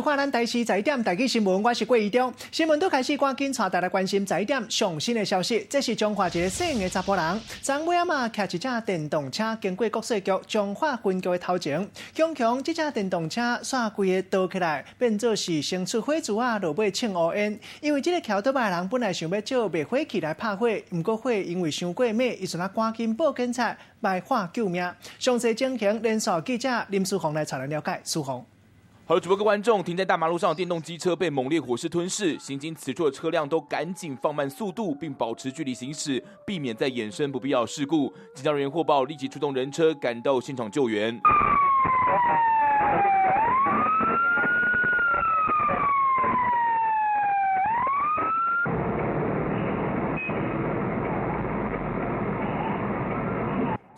回看咱台视在点台语新闻，我是郭怡中。新闻都开始，赶紧带大家来关心在点上新的消息。这是中华一个姓的查甫人，昨尾仔骑一架电动车经过国税局中华分局的头前，强这架电动车煞规个倒起来，变做是先出火烛啊，落尾呛乌烟。因为这个桥倒摆的人本来想要借灭火器来拍火，不过火因为伤过猛，伊就拿赶紧报警察来化救命。详细情形，连线记者林书宏来查来了解。书宏。好，主播各位观众，停在大马路上的电动机车被猛烈火势吞噬，行经此处的车辆都赶紧放慢速度，并保持距离行驶，避免再衍生不必要的事故。警察人员获报，立即出动人车赶到现场救援。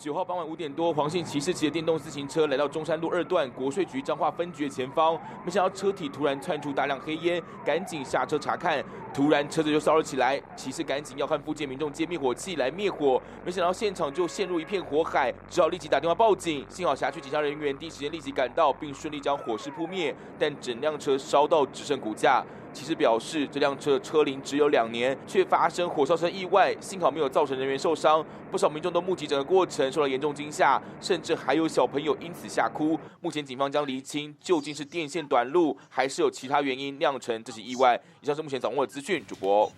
9号傍晚5点多，黄姓骑士骑的电动自行车来到中山路2段国税局彰化分局的前方，没想到车体突然窜出大量黑烟，赶紧下车查看，突然车子就烧了起来，骑士赶紧要和附近民众借灭火器来灭火，没想到现场就陷入一片火海，只好立即打电话报警。幸好辖区警察人员第一时间立即赶到，并顺利将火势扑灭，但整辆车烧到只剩骨架。骑士表示，这辆车车龄只有2年，却发生火烧车意外，幸好没有造成人员受伤。不少民众都目击整个过程，受到严重惊吓，甚至还有小朋友因此吓哭。目前警方将厘清究竟是电线短路，还是有其他原因酿成这起意外。以上是目前掌握的资讯，主播。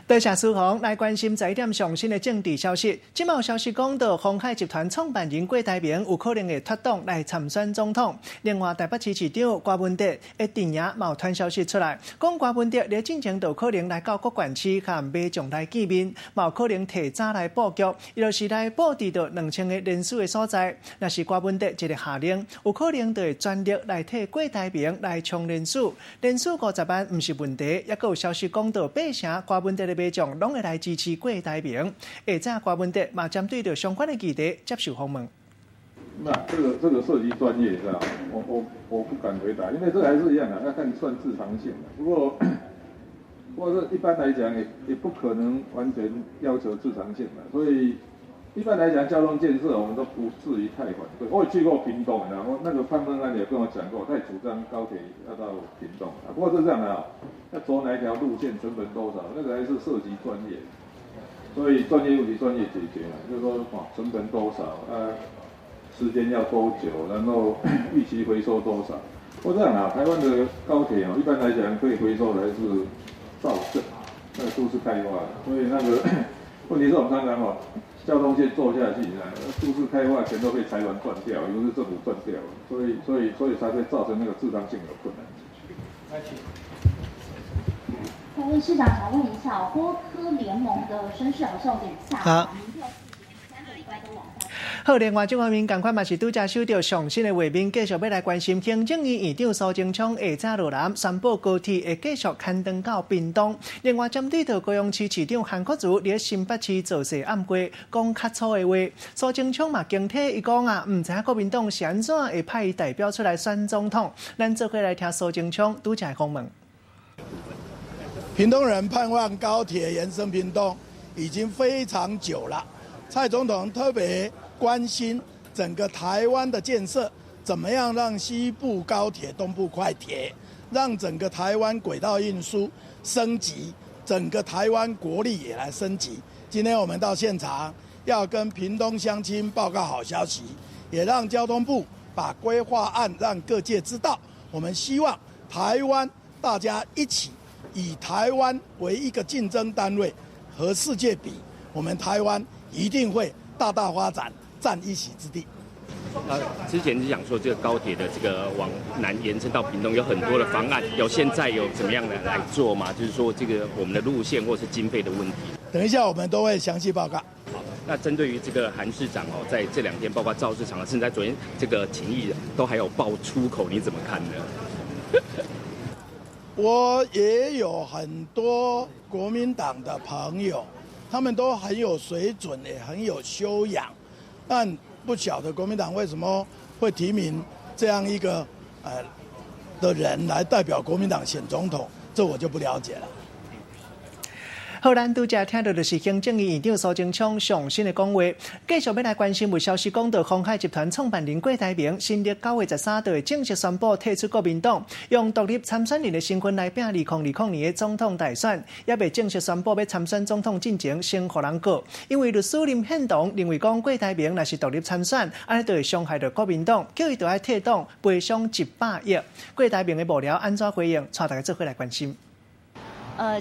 多谢苏宏来关心在点上新的政治消息。今有消息讲到，鸿海集团创办人郭台铭有可能会脱党来参选总统。另外，台北市市长郭文哲的阵营有传消息出来，讲郭文哲咧进前就可能来到国馆区，和马总来见面，有可能提早来布局，伊就是来布置到2000个人数的所在。若是郭文哲一个下令，有可能就会全力来替郭台铭来冲人数50万不是问题。也有消息讲到8成郭文哲的民众拢会来支持郭台铭，下早郭文哲嘛针对着相关的议题接受访问。那这个涉及专业是吧？我不敢回答，因为这还是一样的，要看算自偿性的。不过这一般来讲也不可能完全要求自偿性的，所以一般来讲交通建设我们都不至于太反对。我也去过屏东，然后那个潘孟安也跟我讲过，他也主张高铁要到屏东啊。不过是这样的啊。要走哪一条路线，成本多少，那个还是涉及专业，所以专业问题专业解决嘛，就是说成本多少，时间要多久，然后预期回收多少。不过这样啊，台湾的高铁一般来讲可以回收的还是造镇，那个都市开发的，所以那个问题是我们常常交通线做下去，都市开发钱都被财团赚掉，也不是政府赚掉，所以才会造成那个自偿性的困难。请问市长，想问一下，多科联盟的声势好像有点下滑，民调3个礼拜都往下。好，另外这方面赶快嘛是拄则收到上新的画面，继续要来关心行政院院长苏贞昌下早落南宣布高铁会继续刊登到屏东。另外，针对到高雄市市长韩国瑜伫新北市造势暗过讲较粗的话，苏贞昌嘛惊体伊讲啊，唔知影国民党是安怎会派伊代表出来选总统。咱做伙来听苏贞昌拄则的访问。屏东人盼望高铁延伸屏东已经非常久了，蔡总统特别关心整个台湾的建设，怎么样让西部高铁、东部快铁，让整个台湾轨道运输升级，整个台湾国力也来升级。今天我们到现场，要跟屏东乡亲报告好消息，也让交通部把规划案让各界知道。我们希望台湾大家一起。以台湾为一个竞争单位，和世界比，我们台湾一定会大大发展，占一席之地。之前是讲说这个高铁的这个往南延伸到屏东有很多的方案，现在有怎么样的来做吗？就是说这个我们的路线或是经费的问题。等一下我们都会详细报告。好，那针对于这个韩市长在这2天，包括造势场合，甚至在昨天这个情谊都还有爆出口，你怎么看呢？我也有很多国民党的朋友，他们都很有水准，也很有修养，但不晓得国民党为什么会提名这样一个的人来代表国民党选总统，这我就不了解了。好，咱拄则听到就是行政院院长苏贞昌上新的讲话，继续要来关心。有消息讲到，鸿海集团创办人郭台铭新历9月13日会正式宣布退出国民党，用独立参选人的身份来拼2020年的总统大选，也未正式宣布要参选总统进前先互人告。因为律师林献堂认为讲郭台铭若是独立参选，安尼就会伤害到国民党，叫伊就要退党赔偿100亿。郭台铭的幕僚安怎回应？带大家做伙来关心。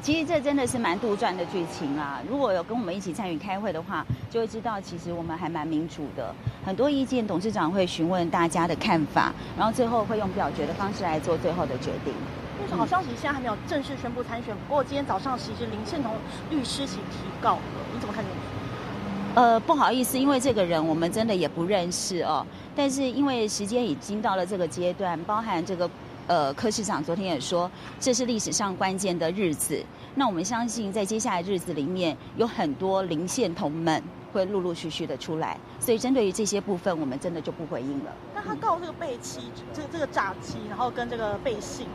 其实这真的是蛮杜撰的剧情啊！如果有跟我们一起参与开会的话，就会知道其实我们还蛮民主的，很多意见董事长会询问大家的看法，然后最后会用表决的方式来做最后的决定。因为好消息现在还没有正式宣布参选，不过今天早上其实林献堂律师提告了，你怎么看这件事？不好意思，因为这个人我们真的也不认识哦，但是因为时间已经到了这个阶段，包含这个。柯市长昨天也说，这是历史上关键的日子。那我们相信，在接下来的日子里面，有很多林献同们会陆陆续续的出来。所以，针对于这些部分，我们真的就不回应了。那他告这个背妻，这个诈欺，然后跟这个背信，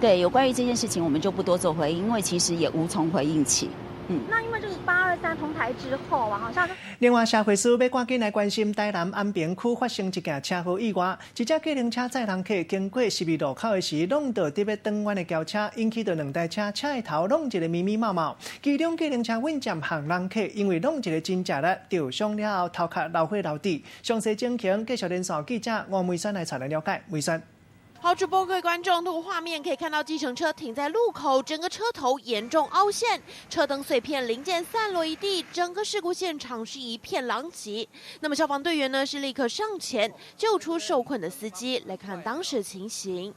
对，有关于这件事情，我们就不多做回应，因为其实也无从回应起。那因为这个823同台之后啊，好像另外，社会司要赶紧来关心台南安平区发生一件车祸意外，一架计程车载人客经过12路口的时，弄到特别长弯的轿车，引起到2台车的头弄一个密密麻麻。其中计程车稳占行人客，因为弄一个真正力掉伤了后，头壳流血流滴。详细情形继续连线记者吴梅山来查来了解。梅山。好，直播各位观众，透过画面可以看到计程车停在路口，整个车头严重凹陷，车灯碎片零件散落一地，整个事故现场是一片狼藉。那么消防队员呢是立刻上前救出受困的司机，来看当时的情形。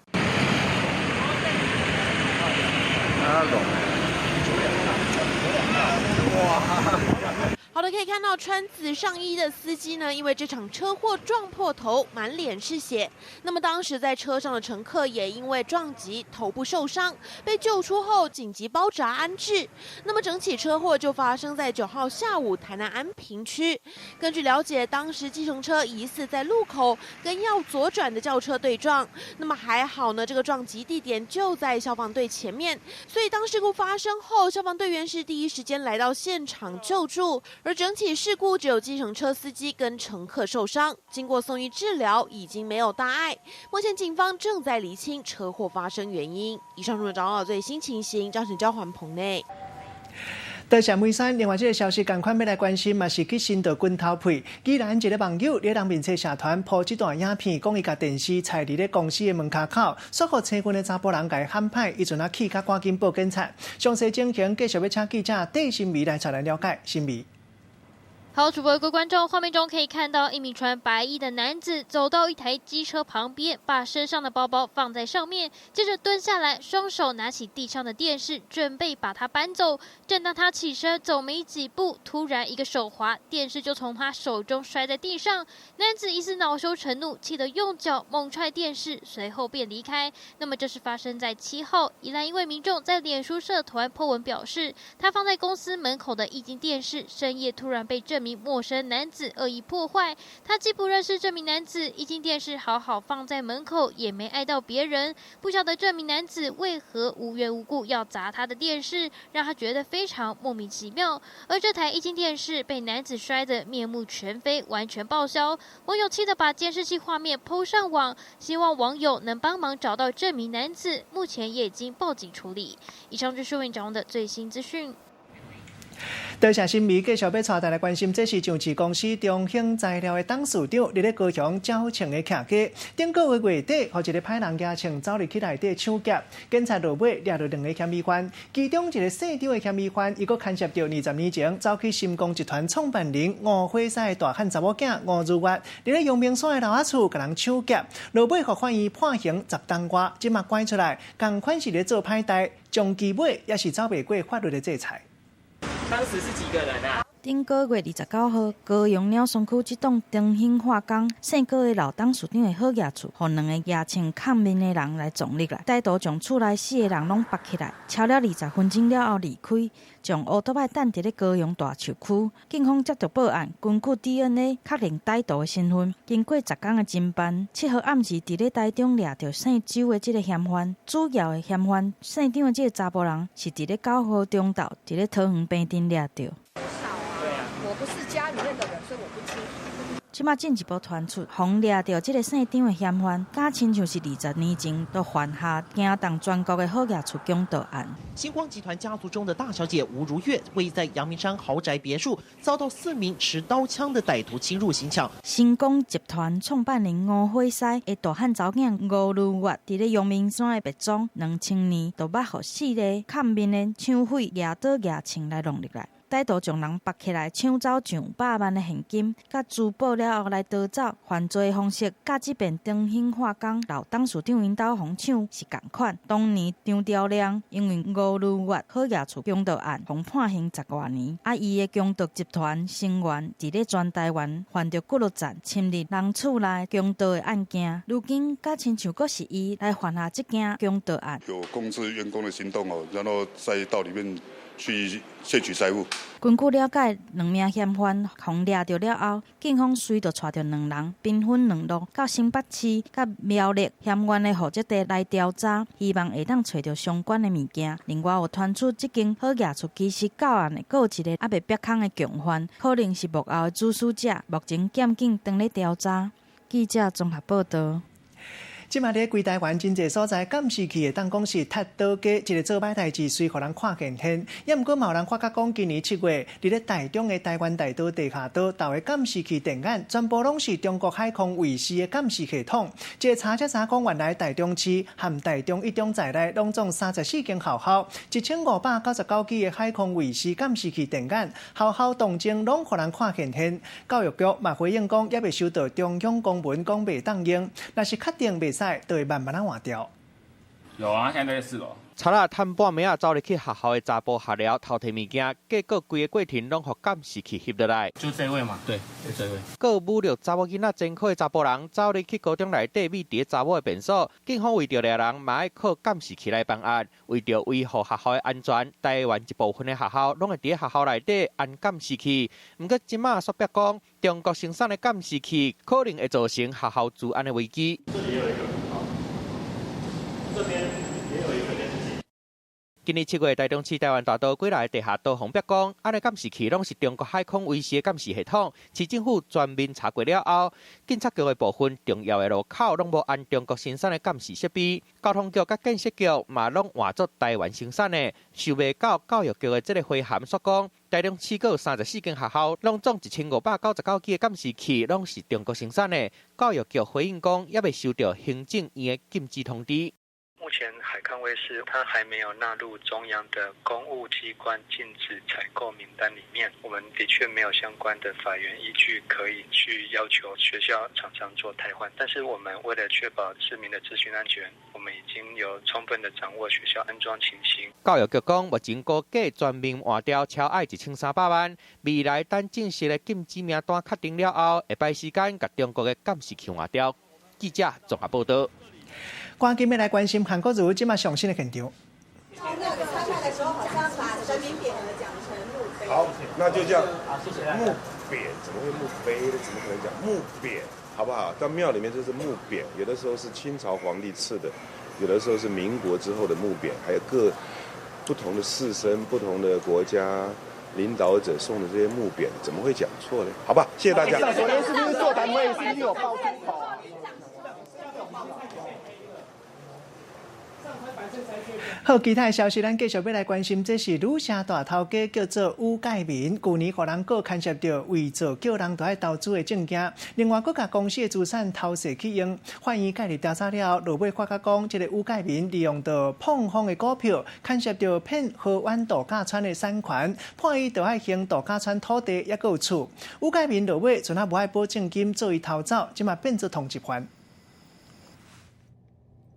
好的，可以看到穿紫上衣的司机呢，因为这场车祸撞破头，满脸是血。那么当时在车上的乘客也因为撞击头部受伤，被救出后紧急包扎安置。那么整起车祸就发生在9号下午台南安平区。根据了解，当时计程车疑似在路口跟要左转的轿车对撞。那么还好呢，这个撞击地点就在消防队前面，所以当事故发生后，消防队员是第一时间来到现场救助。而整起事故只有计程车司机跟乘客受伤，经过送医治疗，已经没有大碍。目前警方正在厘清车祸发生原因。以上是掌握最新情形，张成交还棚内。多谢梅山，另外这个消息，赶快要来关心，嘛是去新岛滚头皮。既然一个网友在人面册社团播这段影片，讲伊甲电视踩伫咧公司的门口口，说互车群的查甫人甲伊喊歹，伊阵啊气甲赶紧报警察。详细情形继续要请记者戴新美来查来了解。新美。好，主播各位观众，画面中可以看到一名穿白衣的男子走到一台机车旁边，把身上的包包放在上面，接着蹲下来，双手拿起地上的电视，准备把它搬走。正当他起身走没几步，突然一个手滑，电视就从他手中摔在地上。男子疑似恼羞成怒，气得用脚猛踹电视，随后便离开。那么这是发生在7号，宜兰一位民众在脸书社团 po 文表示，他放在公司门口的液晶电视，深夜突然被这名陌生男子恶意破坏，他既不认识这名男子，液晶电视好好放在门口，也没碍到别人，不晓得这名男子为何无缘无故要砸他的电视，让他觉得非常莫名其妙。而这台液晶电视被男子摔得面目全非，完全报销。网友气得把监视器画面 po 上网，希望网友能帮忙找到这名男子，目前也已经报警处理。以上就是为你掌握的最新资讯。多谢新媒继续要带大家关心，这是上市公司中兴材料的董事长伫咧高雄招请的客家，顶个月底，互一个歹人牙请走入去内底抢劫，警察落尾抓到2个嫌疑犯，其中一个姓张的嫌疑犯，伊佫牵涉到20年前走去新光集团创办人吴火山的大汉查某囝吴如月，伫咧阳明山的老仔厝甲人抢劫，落尾互法院判刑10冬外，即马关出来，同款是咧做歹代，将其尾也是走袂过法律的制裁。当时是几个人啊？顶个月29号，高雄鸟松区这栋中兴化工姓高的老董事长的好业厝，互2个牙穿抗面的人来撞入来，歹徒将厝内4个人拢绑起来，超了20分钟了后离开，将乌托邦等伫咧高雄大树区。警方接到报案，根据 DNA 确认歹徒的身份。经过10天的侦办，7号暗时伫咧台中掠到姓周的这个嫌犯，主要的嫌犯姓张的这个查甫人是伫咧9号中昼伫咧桃园病店掠到。我不是家里面的人，所以我不清楚。即马进一步传出，互掠到这个姓张的嫌犯，假亲像是20年前都犯下惊动全国的好业厝强盗案。星光集团家族中的大小姐吴如月，位在阳明山豪宅别墅，遭到4名持刀枪的歹徒侵入行抢。星光集团创办人吴火西的大汉查囝吴如月，伫咧阳明山的别庄2000年，就捌互4个抗面的抢匪举刀举枪来弄入来。歹徒将人绑起来，抢走上100万的现金、甲珠宝了后来逃走。犯罪方式甲这边中兴化工老董事长因兜互抢是同款。当年张兆亮因为吴如月好业厝强盗案，共判刑10多年。伊的强盗集团成员伫咧全台湾犯着骨碌战、侵入人厝内强盗的案件，如今甲亲像阁是伊来犯下这件强盗案。有控制员工的行动哦，然后再到里面去窃取财物。根据了解，2名嫌犯互掠到了后，警方随着带着2人，兵分2路到新北市、甲苗栗嫌犯的户籍地来调查，希望会当找到相关的物件。另外有传出，这间好业厝其实到案的，还有一个还未闭空的共犯，可能是幕后的主使者。目前检警正咧调查。记者综合报道。即马咧，规台湾真侪所在监视器会当讲是踢倒街，一个做歹代志，随互人看见现。也毋过，有人发觉讲，今年7月，伫咧台中的台湾大道地下道投的监视器电眼，全部拢是中国海空卫视的监视系统。这个查查讲，原来台中市含台中1中在内，拢总34间学校，1599支的海空卫视监视器电眼，校校动静拢互人看见现。教育局嘛回应讲，也未收到中央公文讲袂当用，若是确定袂使。都会慢慢换掉。有啊，现在在4楼。查啦探半暝走入去学校的查甫学寮偷摕物件，结果规个过程拢互监视器翕落来。就这位嘛？对，就这位。有侮辱查某囡仔前科的查甫人走入去高中内底密伫查某的便所，警方为着抓人，嘛爱靠监视器来办案。为着维护学校的安全，台湾一部分的学校拢会伫学校内底安监视器。不过即马说白讲，中国生产的监视器可能会造成学校治安的危机。这里也有一个。这边也有一个监视器。今年7月，台中市台湾大道几内地下道方便讲，安尼监视器拢是中国海空卫视的监视系统。市政府全面查过了后，警察局的部分重要的路口拢无按中国生产的监视设备。交通局甲建设局嘛拢换作台湾生产的。受未到教育局的这个回函所讲，台中市有34间学校，拢总1599支的监视器拢是中国生产的。教育局回应讲，也未收到行政院的禁止通知。目前海康威视它还没有纳入中央的公务机关禁止采购名单里面，我们的确没有相关的法源依据可以去要求学校厂商做汰换。但是我们为了确保市民的资讯安全，我们已经有充分的掌握学校安装情形。教育局讲，目前估计全面换掉超爱1300万，未来等正式的禁止名单确定了后，会摆时间把中国的监视器换掉。记者综合报道。赶紧要来关心韩国瑜今麦上新的现场。那个参赛的时候好像把神明匾额讲成墓碑。好，那就这样。好，谢谢。墓匾怎么会墓碑呢？怎么可能讲墓匾？好不好？到庙里面就是墓匾，有的时候是清朝皇帝赐的，有的时候是民国之后的墓匾，还有各不同的士绅、不同的国家领导者送的这些墓匾，怎么会讲错呢？好吧，谢谢大家。昨天是不是座谈会是不是有爆粗口啊？好，其他的消息，咱继续要来关心，这是女城大头家叫做吴介民，去年互人告牵涉到伪造叫人都爱投资的证件，另外佫甲公司的资产偷窃去用。法院介入调查了，落尾发觉讲，这个吴介民利用到碰风的股票，牵涉到骗河湾度假村的产权，判伊就爱还度假村土地，也佫有厝。吴介民落尾阵啊无爱保证金，做伊逃走，即嘛变做通缉犯。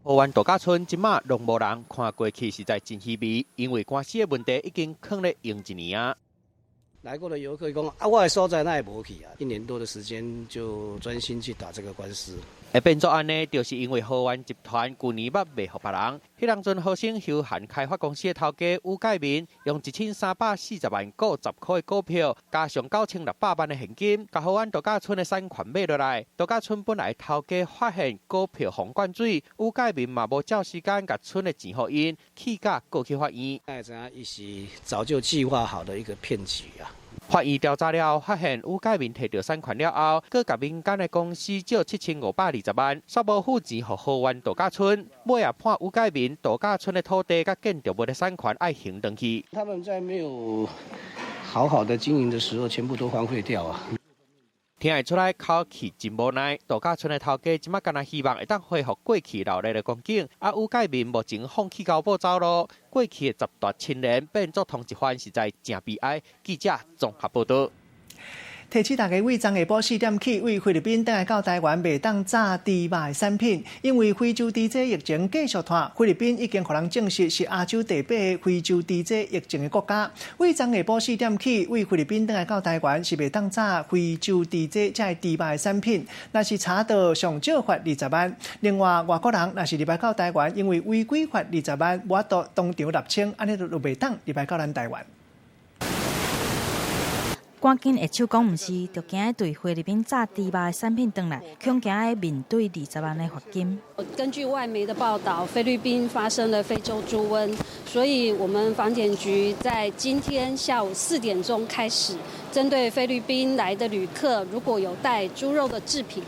河湾度假村即马拢无人看过去，实在真稀微，因为官司的问题已经藏咧用1年啊。来过的游客讲啊，我的所在那也无去啊，1年多的时间就专心去打这个官司。会变作安尼，就是因为豪湾集团去年捌卖给别人。迄当阵，豪盛休闲开发公司的头家吴介民用1340万股10块的股票，加上9600万的现金，甲豪湾度假村的产权买落来。度假村本来头家发现股票封灌水，吴介民嘛无照时间甲村的钱互因，气甲告去法院。哎，怎样？伊是早就计划好的一个骗局啊！法院调查了，发现吴介民摕到产权了后，佮甲民间的公司借7520万，煞无付钱予豪湾度假村。尾也判吴介民度假村的土地甲建筑物的产权爱还回去。他们在没有好好的经营的时候，全部都荒废掉啊！听得出来，口气真无奈。度假村的头家即马敢若希望会当恢复过去热闹的光景，吴介民目前放弃交保走路，过去的10大亲人变作同一番，实在真悲哀。记者综合报道。提醒大家，为昨下晡4点起，为菲律宾登来到台湾袂当炸猪肉的产品，因为非洲猪瘟疫情继续拖，菲律宾已经互人证实是亚洲第8个非洲猪瘟疫情的国家。为昨下晡4点起，为菲律宾登来到台湾是袂当炸非洲猪瘟这猪肉的产品，若是查到上少罚20万。另外，外国人若是入来到台湾，因为违规罚20万，无法度当场入清，安尼就袂当入来到咱台湾。赶紧下手讲毋是，就惊对菲律宾炸猪肉的产品回来，恐惊要面对20万的罚金。根据外媒的报道，菲律宾发生了非洲猪瘟，所以我们防检局在今天下午4点钟开始，针对菲律宾来的旅客，如果有带猪肉的制品，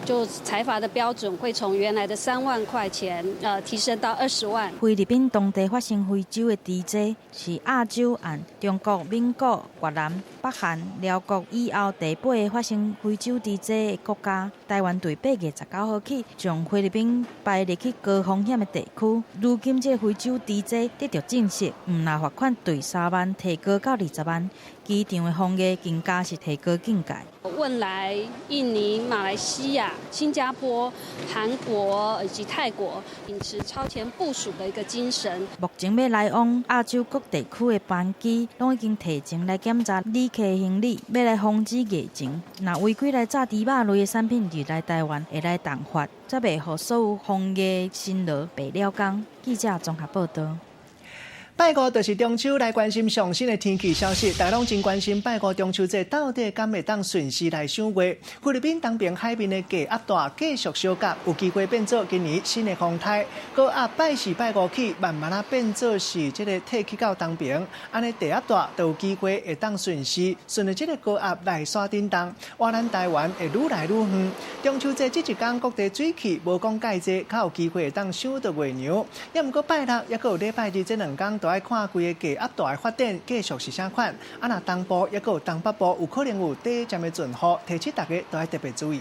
就裁罚的标准会从原来的3万块钱，提升到20万。菲律宾当地发生非洲的猪瘟，是亚洲按中国、缅国、越南、北韩、辽国以后第8个发生非洲猪瘟的国家。台湾对8月19号起，将菲律宾排入去高风险的地区。如今这非洲猪瘟得到证实，毋拿罚款对3万提高到20万。机场的防疫更加是提高境界。汶莱、印尼、马来西亚、新加坡、韩国以及泰国，秉持超前部署的一个精神。目前要来往亚洲各地区的班机，拢已经提前来检查旅客行李，要来防止疫情。若违规来炸猪肉类的产品入来台湾，会来重罚，才袂互所有防疫辛劳白了工。记者综合报道。拜五就是中秋，来关心上新的天气消息。大家拢真关心拜五中秋节到底敢会当顺势来赏月？菲律宾东边海面的低压带继续小降，有机会变做今年新的风台。高压拜4、拜5起，慢慢变做是这个退去到东边，安尼低压带就有机会会当顺势顺着这个高压来刷叮当，往咱台湾会愈来愈远。中秋节这一天，各地水气无讲介济，较有机会会当赏到月娘。也毋过拜六，也有礼拜日这2天。都爱看规个低压带的发展继续是啥款？若东部也有东北部有可能有短暂的阵雨，提醒大家都要特别注意。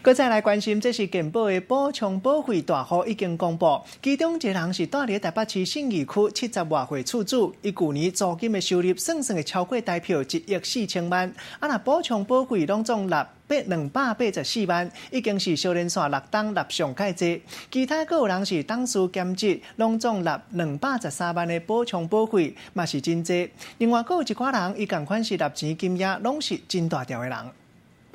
搁再来关心，这是健保的补充保费大户已经公布，其中一个人是住伫台北市信义区70外岁厝主，伊去年租金的收入算会超过台票1亿4千万，若补充保费拢总284万，已经是小连续6档纳上介济。其他个有人是当事兼职，拢总纳213万的补充保费，嘛是真济。另外，还有一寡人，伊同款是纳钱金额拢是真大条的人。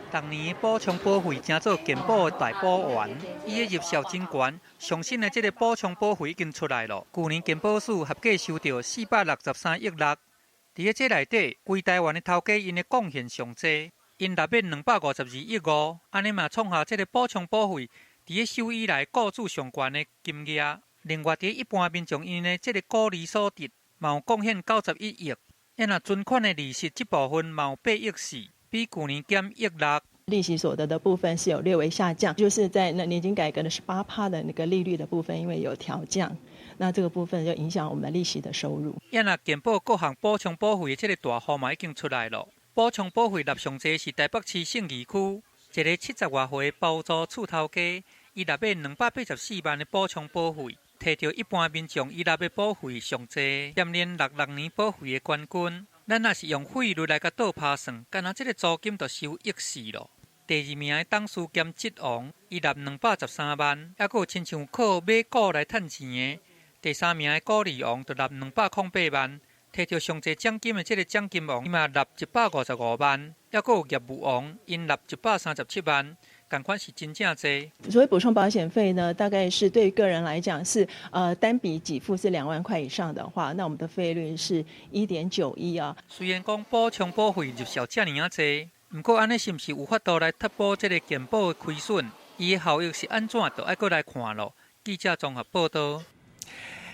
当年补充保费称做健保的大保员，伊的入效真悬。上新的这个补充保费已经出来了，去年健保署合计收到463亿6。伫这内底，规台湾的头家因的贡献上济，因纳免252亿5，安尼嘛创下这个补充保费伫收以来雇主上悬的金额。另外，伫一般民众因的这个股利所得，嘛有贡献91亿。若存款的利息这部分嘛有8亿4。比去年减1亿6，利息所得的部分是有略微下降，就是在那年金改革的18%的那个利率的部分，因为有调降，那这个部分就影响我们的利息的收入。那健保各项补充保费的这个大号码已经出来了，补充保费纳上济是台北市信义区一个70外岁的包租厝头家，伊纳免284万的补充保费，摕到一般民众伊纳的保费上济，蝉联66年保费的冠军。咱若是用费率来甲倒拍算，干那这个租金就收1亿4咯。第2名的当事兼职王，伊纳213万，还佫有亲像靠买股来趁钱的。第3名的股利王就纳208万，摕到上侪奖金的这个奖金王，伊嘛纳155万，还佫有业务王，因纳137万。赶快是真正多。所谓补充保险费呢，大概是对个人来讲是单笔给付是2万块以上的话，那我们的费率是1.91啊。虽然讲补充保费入少这么多，不过安尼是不是有法度来贴补这个健保的亏损？伊的效益是安怎？就爱过来看咯。记者综合报道。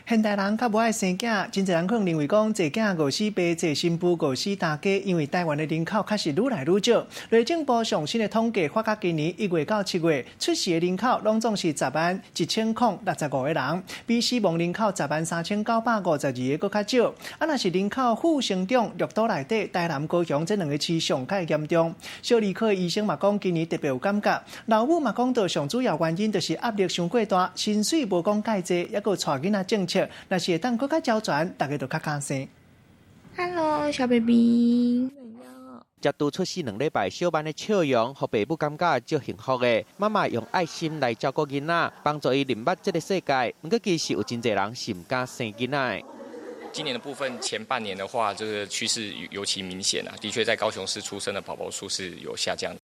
现代人较无爱生囝，真侪人可能认为讲济囝饿死爸，济新妇饿死大家，因为台湾的人口确实愈来愈少。内政部上新的统计发觉今年1月到7月出事的人口拢总是10.1065个人，比死亡人口10.3952个搁较少。若是人口负成长，绿岛内底台南、高雄这2个市上较严重。小儿科的医生嘛讲，今年特别有感觉。老母嘛讲到上主要原因就是压力伤过大，薪水无讲介济，还佫带囡仔政策。若是会当更较周全，大家就较开心。Hello， 小 baby。才拄出世2礼拜小班的笑容，互爸母感觉足幸福的。妈妈用爱心来照顾囡仔，帮助伊认捌这个世界。不过其实有真侪人是唔敢生囡仔。今年的部分前半年的话，这个趋势尤其明显啊，的确在高雄市出生的宝宝数是有下降的。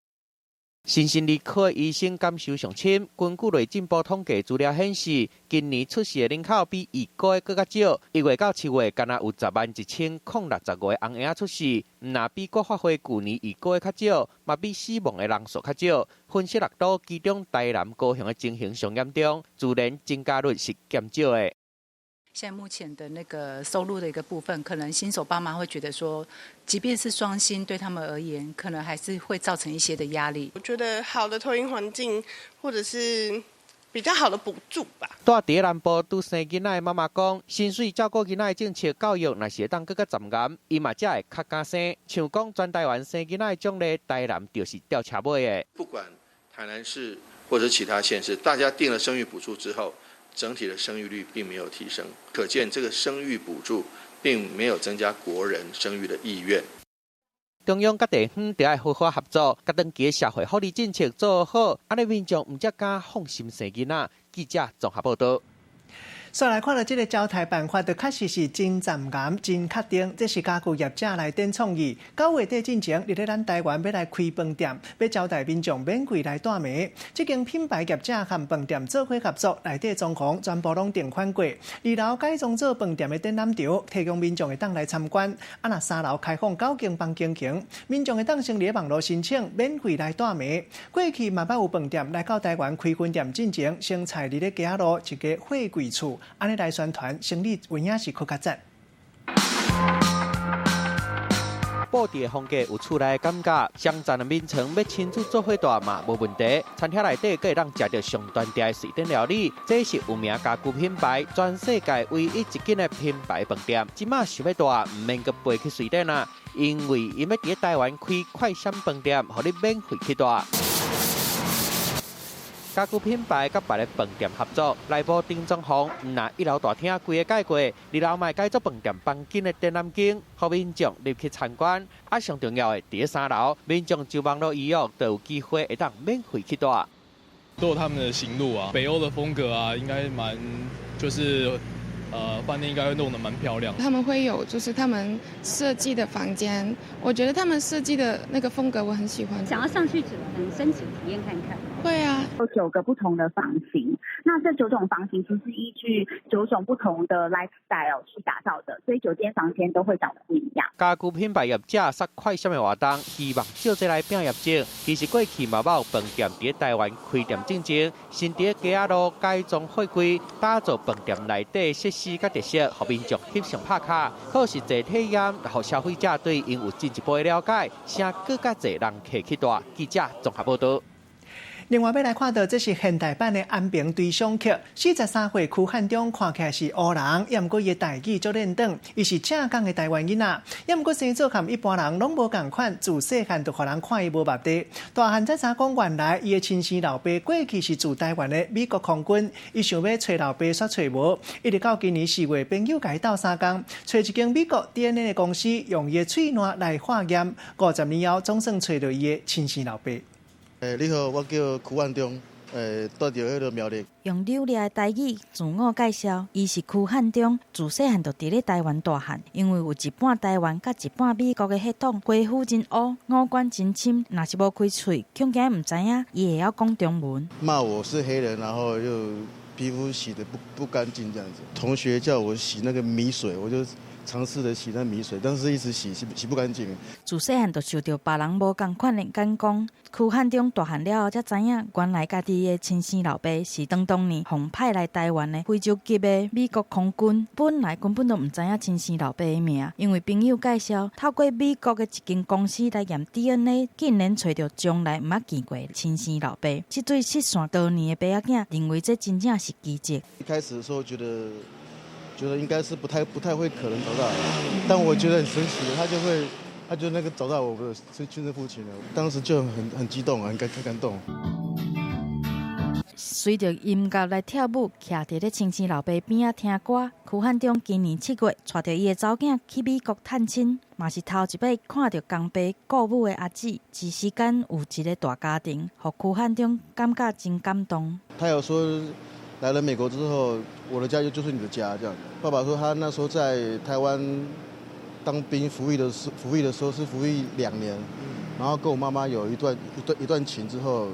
新生儿科医生感受上深，根据内政部统计资料显示，今年出事的人口比预估的更较少。1月到7月，敢若有10.1065个红婴出事，若比国发会去年预估的较少，嘛比死亡的人数较少。分析6都其中台南、高雄的情形上严重，自然增加率是减少的。现在目前的那个收入的一个部分，可能新手爸妈会觉得说，即便是双薪，对他们而言，可能还是会造成一些的压力。我觉得好的托婴环境，或者是比较好的补助吧。住伫南部拄生囡仔的妈妈讲，薪水照顾囡仔的政策教育，若是会当更较严严，伊嘛才会较敢生。像讲全台湾生囡仔的种类，台南就是吊车尾的。不管台南市或者其他县市，大家定了生育补助之后。整体的生育率并没有提升，可见这个生育补助并没有增加国人生育的意愿。中央甲地方就要好好合作，甲长期的社会福利政策做好，安尼民众唔才敢放心生囡仔。记者综合报道。所来看到这个招台办法，就确实是真严严、真确定。这是家具业者来电创意。9月底进前，伫咧咱台湾要来开饭店，要招待民众免贵来带暝。这间品牌业者和饭店做伙合作，内底装潢全部拢订款过。2楼改装做饭店的展览场，提供民众会当来参观。若3楼开放9间房间型，民众会当先伫网络申请免贵来带暝。过去嘛捌有饭店来到台湾开分店进前，先采伫咧家路一个货柜厝。安尼来宣传，生理有影是更较赞。布置的风格有厝内的感觉，上站的面层要亲自做伙带嘛无问题。餐厅内底可以让食到上端调的水电料理，这是有名家具品牌，全世界唯一一间的品牌饭店。即马想要带，唔免阁飞去水电啦，因为伊要伫台湾开快闪饭店，互你免费去带。家具品牌甲别个饭店合作，内部定装潢，那1楼大厅规个改过，2楼卖改做饭店房间的展览间，互民众入去参观。上重要的，伫3楼，民众就网络预约，都有机会会当免费去带。都有他们的行路啊，北欧的风格啊，应该蛮就是饭店应该会弄得蛮漂亮。他们会有就是他们设计的房间，我觉得他们设计的那个风格我很喜欢。想要上去申请体验看看。会啊，有9个不同的房型，那这9种房型其实是依据9种不同的 lifestyle 去打造的，所以9间房间都会长得不一样。家具品牌业者杀快闪的活动，希望借这来拼业绩。其实过去嘛有饭店伫台湾开店进前，新伫家路改装货柜，打造饭店内底设施甲特色，互民众翕相拍卡，可实际体验，互消费者对因有进一步的了解，请更加侪人客去带。记者综合报道。另外，要来看到这是现代版的安平对象剧。43岁区汉中看起来是乌人，也毋过伊的台语足练长，伊是正港的台湾囡仔，也毋过生做和一般人拢无共款，自细汉就互人看伊无目的。大汉才知讲，原来伊的亲生老爸过去是驻台湾的美国空军，伊想要找老爸煞找无，一直到今年4月，朋友甲伊斗3工，找一间美国 DNA 的公司，用伊的喙烂来化验，50年后总算找到伊的亲生老爸。你好，我叫区汉中，住着迄个苗栗。用流利的台语自我介绍，伊是区汉中，自细汉就伫咧台湾大汉，因为有一半台湾甲一半美国的血统，皮肤真乌，五官真深，若是无开喙，恐惊唔知影，伊会晓讲中文。骂我是黑人，然后又皮肤洗得不干净这样子。同学叫我洗那个米水，我就尝试的洗那米水，但是一直洗不干净。自细汉就受到别人无共款的眼光，区汉中大汉了后才知影，原来家己的亲生老爸是当年奉派来台湾的非洲级的美国空军，本来根本都唔知影亲生老爸的名，因为朋友介绍，透过美国的一间公司来验 DNA， 竟然找到将来唔捌见过的亲生老爸。这对失散多年的爸仔囝认为这真正是奇迹。一开始的时候觉得应该是不太会可能找到，但我觉得很神奇的，他就那个找到我的亲生父亲了，当时就很激动啊，很感动。随着音乐来跳舞，徛伫咧亲生老爸边仔听歌。区汉中今年7月带着伊的查某囝去美国探亲，嘛是头一摆看到公爸顾母的阿姊，一时间有一个大家庭，让区汉中感觉真感动。他有说，来了美国之后，我的家就是你的家，这样。爸爸说他那时候在台湾当兵服役的时候是服役2年，然后跟我妈妈有一段情之后，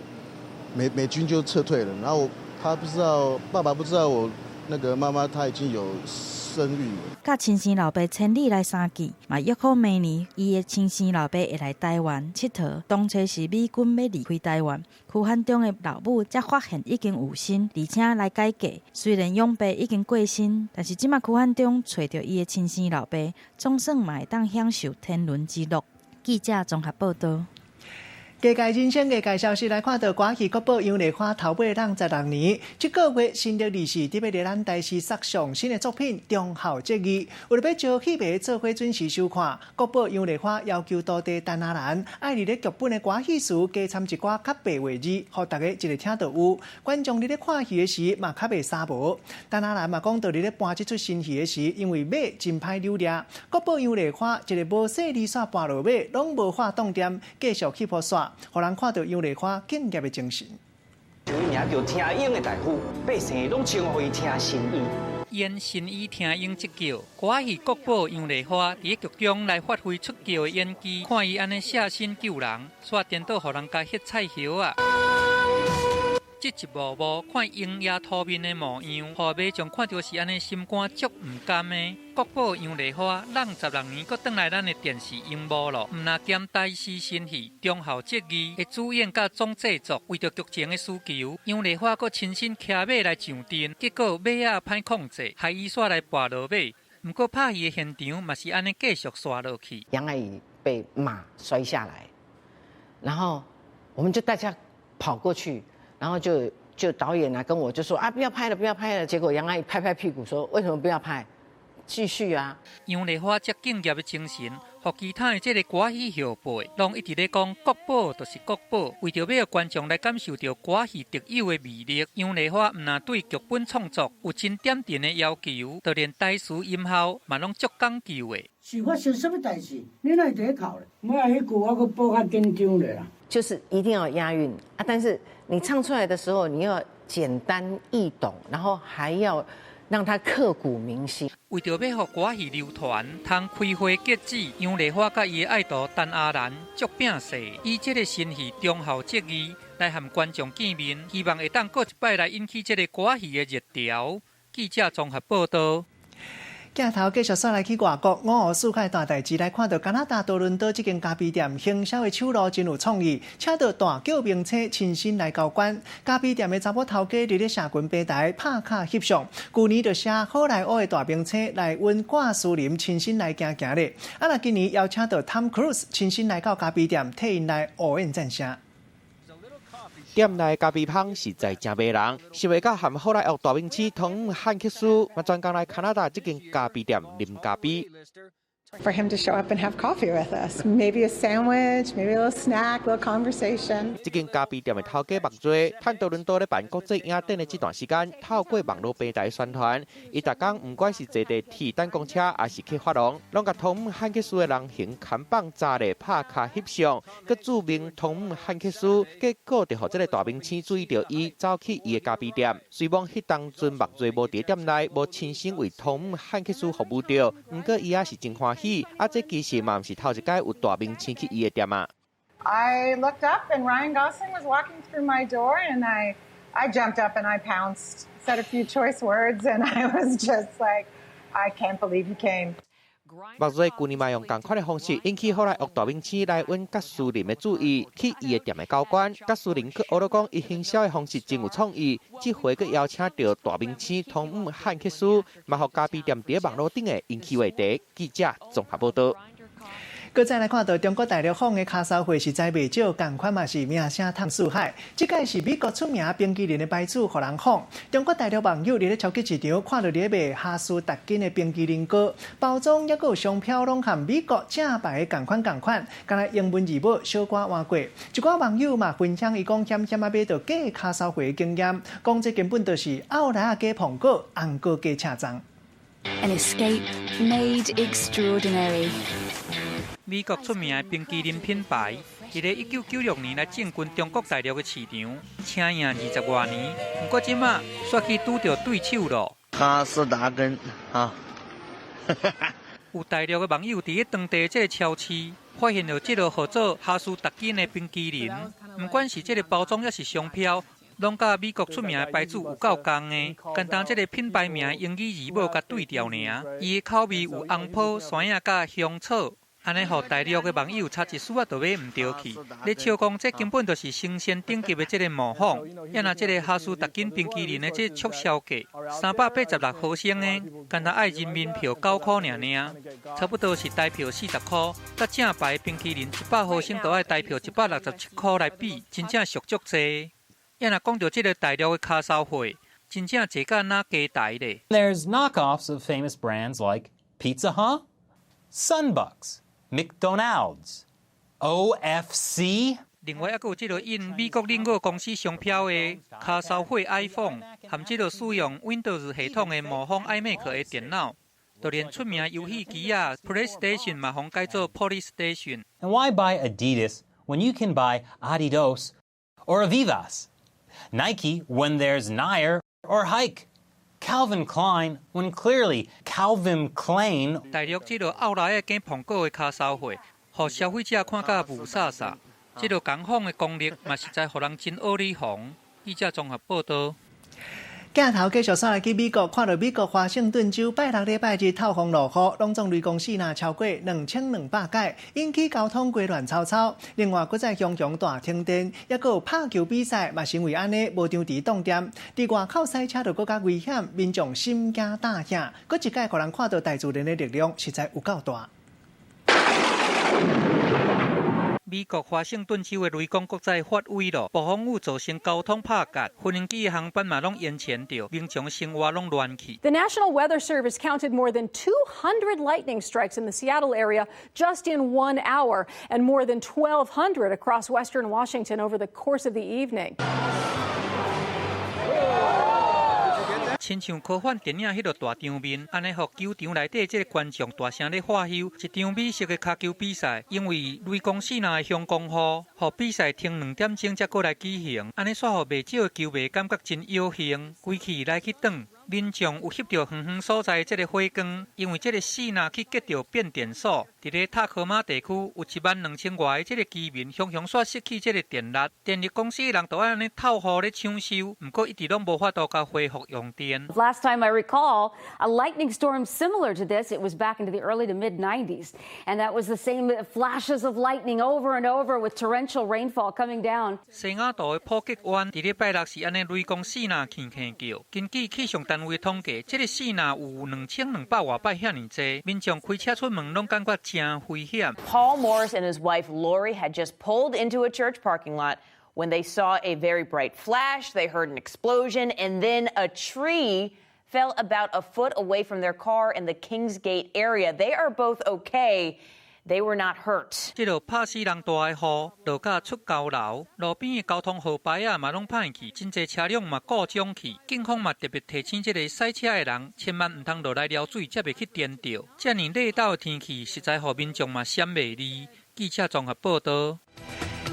美军就撤退了，然后爸爸不知道我那个妈妈她已经有生育了。甲亲生老爸千里来相见，嘛约好明年伊的亲生老爸会来台湾佚佗。当初是美军要离开台湾，区汉中的老母才发现已经有身，而且来改嫁。虽然养爸已经过身，但是即马区汉中找到伊的亲生老爸，总算嘛会当享受天伦之乐。记者综合报道。加界人生加界消息来看到，歌戏国宝杨丽花头尾让16年，这个月新历24特别在咱台视杀上新的作品《忠孝节义》，为了要招戏迷做伙准时收看，国宝杨丽花要求徒弟陈阿兰爱伫咧剧本的歌戏时加掺一寡较白话字，互大家一个听到有。观众伫咧看戏的时嘛较袂沙无。陈阿兰嘛讲到伫咧搬这出新戏的时，因为马真歹溜掠，国宝杨丽花一个无细里线搬落马，拢无法动点，继续去扑煞。互人看到杨丽花敬业的精神。就伊名叫听英的大夫，百姓拢称呼伊听神医。演神医听英即叫，歌戏国宝杨丽花伫剧中来发挥出叫的演技，看伊安尼舍身救人，煞颠倒互人家翕菜叶啊！这一幕幕看英爷土面的模样，互迷众看到是安尼心肝足唔甘的。国宝杨丽花，让16年搁转来咱的电视荧幕咯，唔那兼台视新戏《忠孝节义》的主演甲总制作，为着剧情的需求，杨丽花搁亲身骑马来上阵，结果马仔歹控制，害伊煞来跋落马。不过拍戏的现场嘛是安尼继续刷落去。杨阿姨被马摔下来，然后我们就大家跑过去。然后就导演跟我就说啊，不要拍了，不要拍了。结果杨阿姨拍拍屁股说，为什么不要拍？继续啊！杨丽花这敬业的精神，和其他的这个歌戏后辈，拢一直咧讲国宝就是国宝，为着要让观众来感受到歌戏特有的魅力。杨丽花唔但对剧本创作有真点定的要求，就连台词音效嘛拢足讲究的。是发生什么代志？你哪会在考咧？我迄句我搁补较紧张咧啦。就是一定要押韵啊，但是你唱出来的时候，你要简单易懂，然后还要让它刻骨铭心。为着要让歌戏流传，通开花结籽，杨丽花甲伊的爱徒陈阿兰足拼势，以这个新戏《忠孝节义》来和观众见面，希望会当过一摆来引起这个歌戏的热潮。记者综合报道。镜头继续转来去外国，5号世界大代志来看到加拿大多伦多这间咖啡店行销的手路真有创意，请到大叫名车亲身来交关。咖啡店的查某头家伫咧社群平台拍卡翕相，去年就写好莱坞的大名车来温挂树林亲身来行行咧。啊，那今年邀请到 Tom Cruise 亲身来到咖啡店替因来応援赞声。店内咖啡香实在真迷人，是为甲含好莱坞大名气汤汉克斯，嘛专工来加拿大这间咖啡店啉咖啡。For him to show up and have coffee with us, maybe a sandwich, maybe a little snack, a little conversation. 这间咖啡店的头家目水，趁多伦多咧办国际影展的这段时间，透过网络平台宣传，伊逐天不管是坐地铁、等公车，还是去发廊，拢甲汤姆汉克斯的人形看板扎咧拍卡翕相，佮注明汤姆汉克斯，结果就互这个大明星注意到伊，走去伊的咖啡店。虽望迄当阵目水无伫店内，无亲身为汤姆汉克斯服务到，不过伊也是真欢喜。这其实嘛不是头一届有大明星去伊的店啊。I looked up and Ryan Gosling was walking through my door, and I jumped up and I pounced, said a few choice words, and I was just like, I can't believe you came. 目瑞去年嘛用同款的方式引起后来恶大明星来阮甲苏林的注意，去伊的店的交关，甲苏林去学了讲伊行销的方式真有创意，这回佮邀请到大明星汤姆汉克斯，嘛互咖啡店伫网络顶的引起话题。记者综合报道。搁再来看到中国大陆访的卡烧会实在袂少，同款嘛是名声探四海。这届是美国出名冰淇淋的牌子，互人访。中国大陆网友伫咧超级市场看到咧卖哈斯达根的冰淇淋糕，包装抑有商标拢和美国正牌的同款，敢若英文字母小寡换过。一寡网友嘛分享伊讲险险啊买到假卡烧会的经验，讲这根本就是后来啊假苹果，红果假车粽。An escape made extraordinary. 美国出名的冰淇淋品牌，伫咧1996年来进军中国大陆的市场，请赢20多年。不过即马煞去拄到对手咯。哈斯达根啊！有大陆的网友伫咧当地这个超市发现了这个号做哈斯达根的冰淇淋，不管是这个包装还是商标，拢甲美国出名的牌子有够同的，简单这个品牌名英语字母甲对调尔。伊的口味有红泡、酸雅甲香草。安尼，互大陆的网友差一丝仔都买唔着去。咧笑讲，这根本就是新鲜顶级的这个模仿。也拿这个哈斯达根冰淇淋的这促销价，386毫升的，干那爱人民票9块尔，差不多是台票40块。甲正牌冰淇淋100毫升都爱台票167块来比，真正俗足济。也若讲到这个大陆的卡烧会，真正坐甲哪加台咧。There's knockoffs of famous brands like Pizza Hut, Sunbucks.McDonald's, OFC。另外，还有这个印美国领导公司商标的卡烧会 iPhone， 和这个使用 Windows 系统的模仿 iMac 的电脑，就连出名游戏机啊 PlayStation 嘛，互改做 PlayStation。And why buy Adidas when you can buy Adidas or Avivas? Nike when there's Nair or Hike.Calvin Klein, when clearly Calvin Klein。大陆这个后来的假苹果的卡烧会，互消费者看甲雾煞煞。这个工坊的功力嘛，实在互人真恶里红。记者综合报道。镜头继续煞来去美国，看到美国华盛顿州拜六礼拜日透风落雨，拢总雷公死若超过2200架，引起交通过乱嘈嘈。另外，搁再熊熊大停电，也搁有拍球比赛，嘛是因为安尼无场地动点。伫外口赛车就搁较危险，民众心惊胆吓。搁一届互人看到大自然的力量，实在有够大。美国华盛顿州的雷公国在发威了，暴风雨造成交通拍夹，飞行机的航班嘛拢延前着，民众生活拢乱去。The National Weather Service counted more than 200 lightning strikes in the Seattle area just in 1 hour, and more than 1,200 across western Washington over the course of the evening. 亲像科幻电影迄个大场面，安尼互球场内底这个观众大声咧喝休，一场美式的卡球比赛，因为雷公4那的凶光雨，互比赛停2点钟才过来举行，安尼煞互袂少的球迷感觉真有兴，规气来去转。民众有翕到远远所在这个火光，因为这个4那去结着变电所，伫咧塔科马地区有12000外的这个居民，熊熊煞失去这个电力，电力公司的人都安尼透雨咧抢修，不过一直拢无法度甲恢复用电。Last time I recall, a lightning storm similar to this, it was back into the early to mid-90s, and that was the same flashes of lightning over and over with torrential rainfall coming down. 西雅图的普吉湾伫咧拜六是安尼雷公4那轻轻叫，根据气象单位统计，这个4那有2200外摆遐尼济，民众开车出门拢感觉真危险。Paul Morris and his wife Lori had just pulled into a church parking lot when they saw a very bright flash. They heard an explosion, and then a tree fell about a foot away from their car in the Kingsgate area. They are both okay. They were not hurt. 这落拍死人大的雨，落甲出高楼，路边的交通号牌啊嘛拢歹去，真侪车辆嘛故障去。警方嘛特别提醒这个驶车的人，千万唔通落来撩水，才袂去颠倒。这样热岛的天气，实在互民众嘛闪袂离。记者综合报道。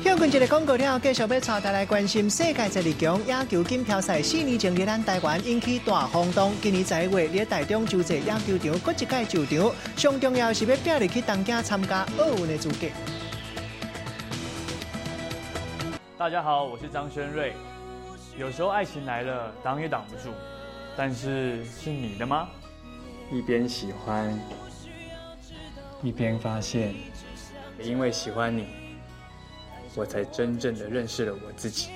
休困一个广告了，继续要带大家关心世界12强野球锦标赛4年前伫咱台湾引起大轰动。今年11月，伫台中洲际野球场搁一届就场，上重要是要拼入去东京参加奥运的资格。大家好，我是张轩瑞。有时候爱情来了，挡也挡不住，但是是你的吗？一边喜欢，一边发现，也因为喜欢你。我才真正的认识了我自己。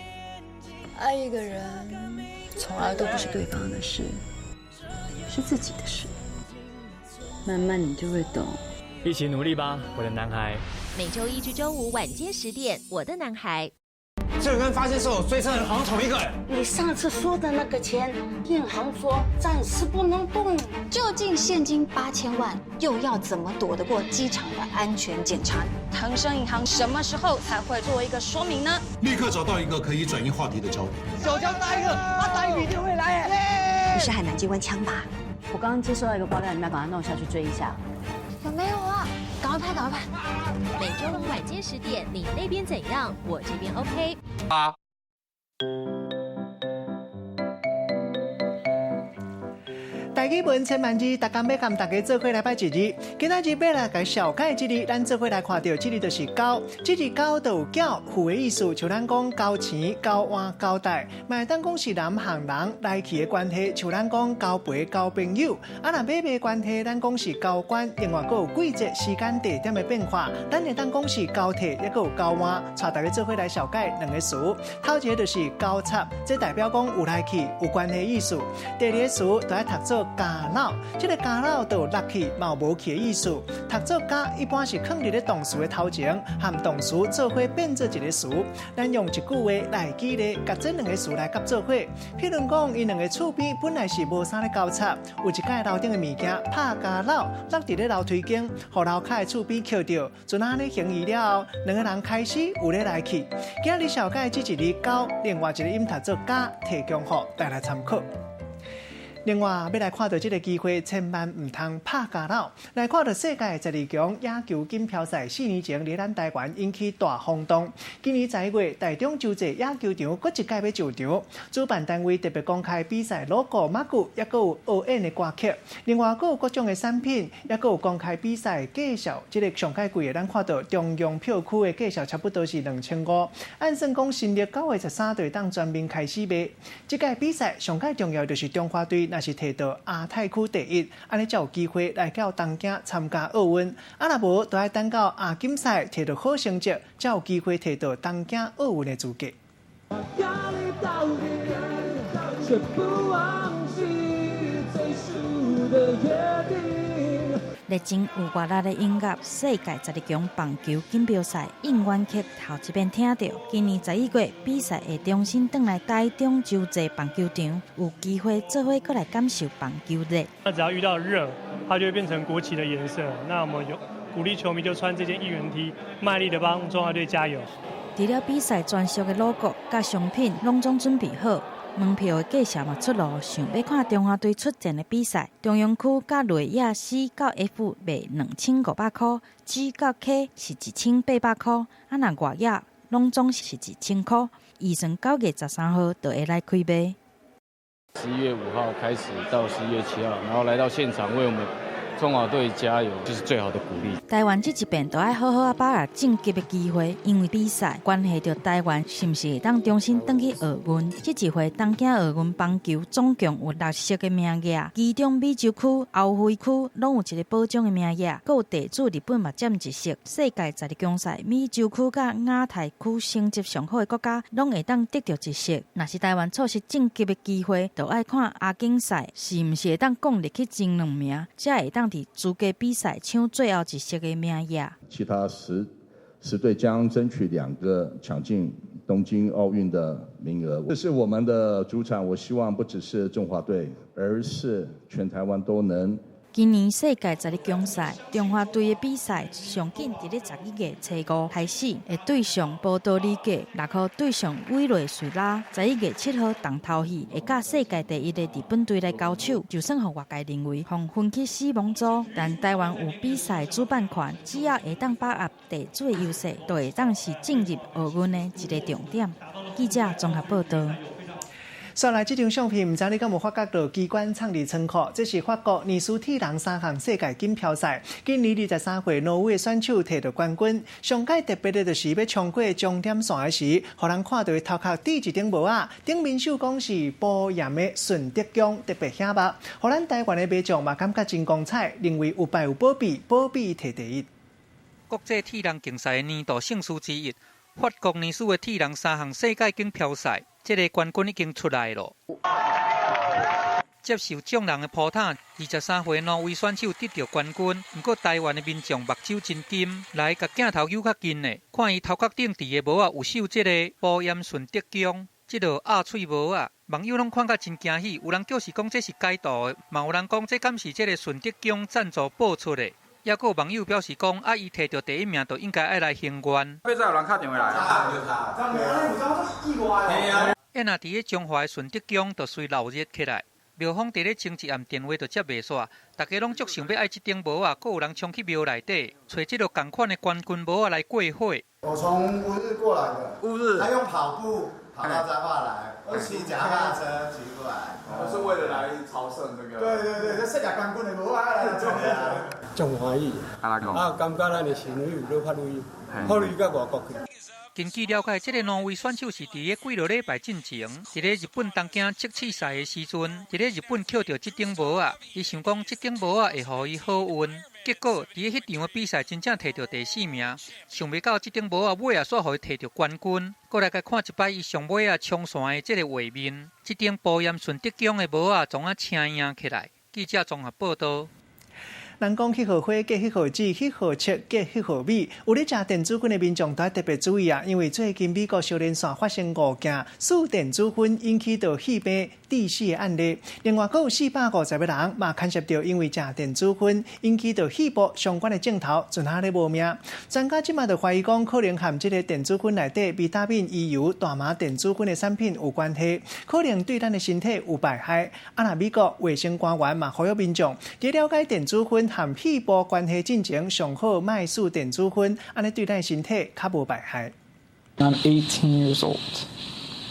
爱一个人，从来都不是对方的事，是自己的事。慢慢你就会懂。一起努力吧，我的男孩。每周一至周五晚间10点，我的男孩。这个跟发现是我追车的人好像同一个人。你上次说的那个钱，银行说暂时不能动。究竟现金8000万又要怎么躲得过机场的安全检查？腾盛银行什么时候才会做一个说明呢？立刻找到一个可以转移话题的焦点。小江答应了，他答应一定会来耶！不是海南机关枪吧？我刚刚接收到一个爆料，你们要赶快弄下去追一下。有没有啊？赶快拍，赶快拍！每周五晚间10点，你那边怎样？我这边 OK。大基本千万字，大家要跟大家做伙来拜一日。今仔日要来甲小解这日，咱做伙来看到这日就是交，这日交就有交付的意思，像咱讲交钱、交换、交代，嘛会当讲是南行人来去的关系，像咱讲交陪、交朋友。啊，若买卖关系，咱讲是交关，另外佫有季节、时间、地点的变化，咱会当讲是交替，也佫有交换。带大家做伙来小解两个词。头一个就是交叉，这代表讲有来去、有关系的意思。第二个词就爱读做加老，这个加老就有落去、嘛无去的意思。读做加一般是放伫咧动词的头前，和动词做伙变做一个词。咱用一句话来举例，甲这两个词来夹做伙。譬如讲，因两个厝边本来是无啥咧交叉，有一届楼顶的物件拍加老，落伫咧楼梯间，互楼骹的厝边捡到，就安尼行移了后，两个人开始有咧来去。今日小解这一日交，另外一个音读做加，提供互大家参考。另外，要来看到这个机会，千万唔通拍假老。来看到世界12强野球锦标赛4年前伫咱台湾引起大轰动。今年11月，台中洲际野球场搁一届要上场，主办单位特别公开比赛 logo 马具，也佫有奥运的歌曲。另外，佫有各种的产品，也佫有公开比赛介绍。这个上介贵的，咱看到中央票区的介绍差不多是2500。按算讲，新历9月13就当全面开始卖。这届比赛上介重要就是中华队。若是摕到亚太区第一，安尼才有机会来到东京参加奥运。啊，若无，就要等到亚锦赛摕到好成绩，才有机会摕到东京奥运的资格。历经有热力的音乐，世界12强棒球锦标赛应援曲头一遍听到。今年11月比赛会重新转来台中洲际棒球场，有机会做伙过来感受棒球热。那只要遇到热，它就会变成国旗的颜色。那我们有鼓励球迷就穿这件应援 T， 卖力的帮中华队加油。除了比赛专属的 logo 甲商品拢总准备好。门票的介绍嘛出炉，想要看中华队出战的比赛，中央区甲内野 C 到 F 卖2500块 ，G 到 K 是1800块，啊那外野拢总是1000块。预算9月13号就会来开卖。11月5号开始到11月7号，然后来到现场为我们中华队加油，就是最好的鼓励。台湾这一边都要好好把握晋级的机会，因为比赛关系到台湾是不是会当重新登去奥运。这一回东京奥运棒球总共有6色的名额，其中美洲区、欧非区拢有一个保障的名额，还有地主日本嘛占1色。世界12强赛美洲区甲亚太区成绩上好的国家，拢会当得到1色。若是台湾错失晋级的机会，就要看亚锦赛是不是会当降入去前2名，才会当伫资格比赛抢最后1色的名额。其他10队将争取2个抢进东京奥运的名额。这是我们的主场，我希望不只是中华队，而是全台湾都能。今年世界10日强赛，中华队的比赛上紧伫咧11月初5开始，会对上波多黎各，6号对上委内瑞拉，11月7号重头戏会甲世界第1的日本队来交手。就算互外界认为互分去死亡组，但台湾有比赛主办权，只要会当把握地主的优势，就会当是进入奥运的一个重点。记者综合报道。刷来这张相片，唔知你敢有发觉到机关创立仓库？这是法国尼斯铁人3项世界锦标赛，今年23岁挪威选手摕到冠军。上届特别的就是要冲过终点线的时，互人看到伊头壳戴一顶帽仔，顶面绣讲是保严的顺德宫，特别显目。互咱台湾的民众嘛感觉真光彩，认为有败有保庇，保庇摕第一。国际铁人竞赛的年度胜事之一，法国尼斯的铁人3项世界锦标赛。这个冠军已经出来了。接受众人的扑打，23岁挪威选手得到冠军。不过台湾的民众目睭真金，来甲镜头揪较近的，看伊头壳顶戴的帽啊，有绣这个保严顺德宫，这个鸭喙帽啊，网友拢看甲真惊喜。有人叫是讲这是改图的，嘛有人讲这敢是这个顺德宫赞助播出的。也有网友表示讲，伊摕到第1名，就应该爱来行愿。要再有人打电话来。若伫咧中华的顺德宫，就随闹热起来。庙方伫咧前一暗电话就接袂煞，大家拢足想要爱这顶帽啊，阁有人冲去庙内底，找这个同款的冠军帽啊来过火。我从乌日过来的，乌日，他用跑步跑到彰化来，我骑脚踏车骑过来，我是为了来朝圣这个。对，这世界冠军的帽啊来做啊。真欢喜，感觉咱的身体有在发挥，发挥到外国去。根据了解，这个挪威选手是伫咧几落礼拜进前，伫咧日本东京测试赛的时阵，伫咧日本捡到这顶帽啊，伊想讲这顶帽啊会互伊好运。结果伫咧迄场的比赛真正摕到第4名，想袂到这顶帽啊尾啊煞互伊摕到冠军。过来甲看一摆伊上尾啊冲线的这个画面，这顶保严顺德宫的帽啊，总啊青扬起来。记者综合报道。人讲迄号花结迄号籽，迄号切结迄号米。有咧食电子烟的民众都要特别注意啊，因为最近美国小连线发生误件，数电子烟引起到肺病致死的案例。另外，还有450个人嘛牵涉到因为食电子烟引起到肺部相关的镜头，存下咧无命。专家即马就怀疑讲，可能和这个电子烟内底维他命 E 油、大麻电子烟的产品有关系，可能对咱的身体有危害。啊，那美国卫生官员嘛呼吁民众伫了解电子烟和肺部关系进前，上好卖使电子烟，安尼对咱身体较无危害。I'm 18 years old.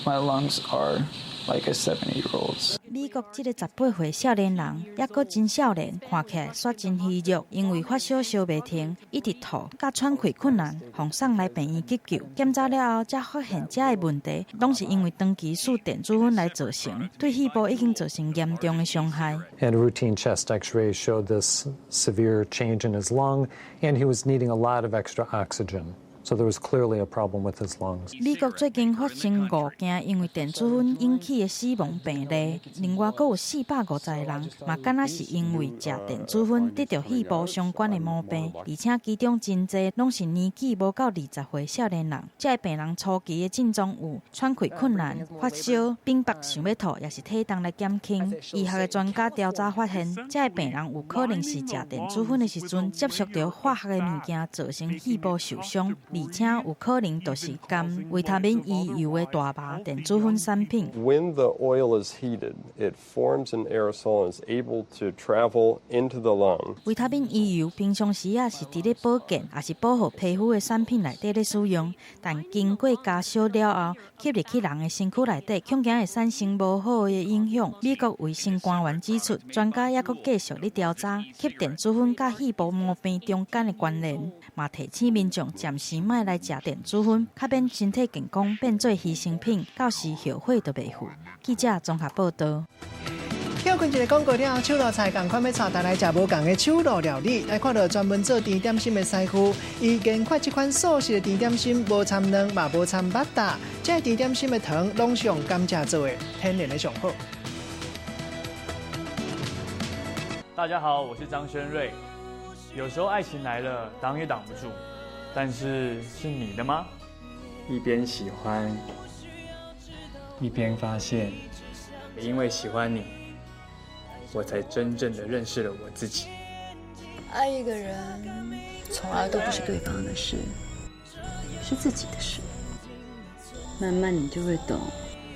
My lungs are like a 70-year-old's. 美国这个18岁少年人，也阁真少年，看起来煞真虚弱，因为发烧烧袂停，一直吐，甲喘气困难，送上来病院急救。检查了后，才发现这个问题，拢是因为长期使电子烟来造成，对肺部已经造成严重的伤害。And routine chest X-ray showed this severe change in his lung, and he was needing a lot of extra oxygen. So there was clearly a problem with his lungs. 美国最近发生5件因为电子烟引起的死亡病例，另外还有450个人嘛，敢若是因为食电子烟得到肺部相关的毛病，而且其中真侪拢是年纪无到20岁少年人。这个病人初期的症状有喘气困难、发烧、冰白想要吐，也是体重来减轻。医学的专家调查发现，这个病人有可能是食电子烟的时阵接触到化学的物件，造成肺部受伤。而且有可能就是含维他命 E 油的大麻电子烟产品。When the oil is heated, it forms an aerosol and is able to travel into the lung. 维他命 E 油平常时啊是伫咧保健，也是保护皮肤的产品内底咧使用，但经过加烧了后，吸入去人的身躯内底，恐惊会产生无好的影响。美国卫生官员指出，专家也阁继续咧调查吸电子烟甲肺部毛病中间的关联，嘛提醒民众暂时莫来食电子烟，较免身体健康变做牺牲品，到时后悔都袂赴。记者综合报道。休困一个广告了，手路菜同款要带大家食无共的手路料理，来看到专门做甜点心的师傅，伊研发这款素食的甜点心，无掺卵，嘛无掺巴达，这甜点心的糖拢是用甘蔗做的，天然的上好。大家好，我是张轩瑞。有时候爱情来了，挡也挡不住，但是是你的吗？一边喜欢，一边发现，也因为喜欢你，我才真正的认识了我自己。爱一个人，从来都不是对方的事，是自己的事。慢慢你就会懂。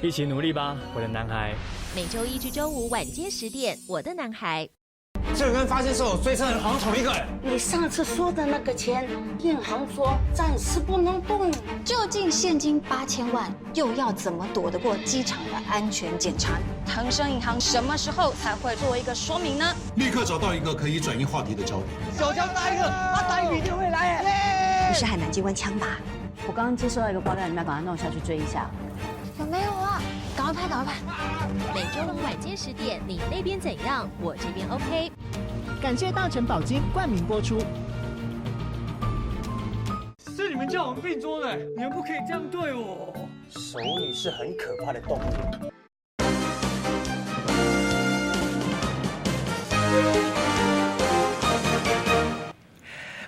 一起努力吧，我的男孩。每周一至周五晚间10点，《我的男孩》。这个跟发现受追车的人好像同一个人。你上次说的那个钱，银行说暂时不能动。究竟现金8000万又要怎么躲得过机场的安全检查？腾升银行什么时候才会做一个说明呢？立刻找到一个可以转移话题的焦点。小强来一个，大鱼一定会来耶！不是海南机关枪吧？我刚刚接收到一个爆料，你们要把它弄下去追一下。有没有啊？赶快拍，赶快拍！每周五晚间10点，你那边怎样？我这边 OK。感谢大成宝金冠名播出。是你们叫我们并桌的，你们不可以这样对我。手语是很可怕的动物。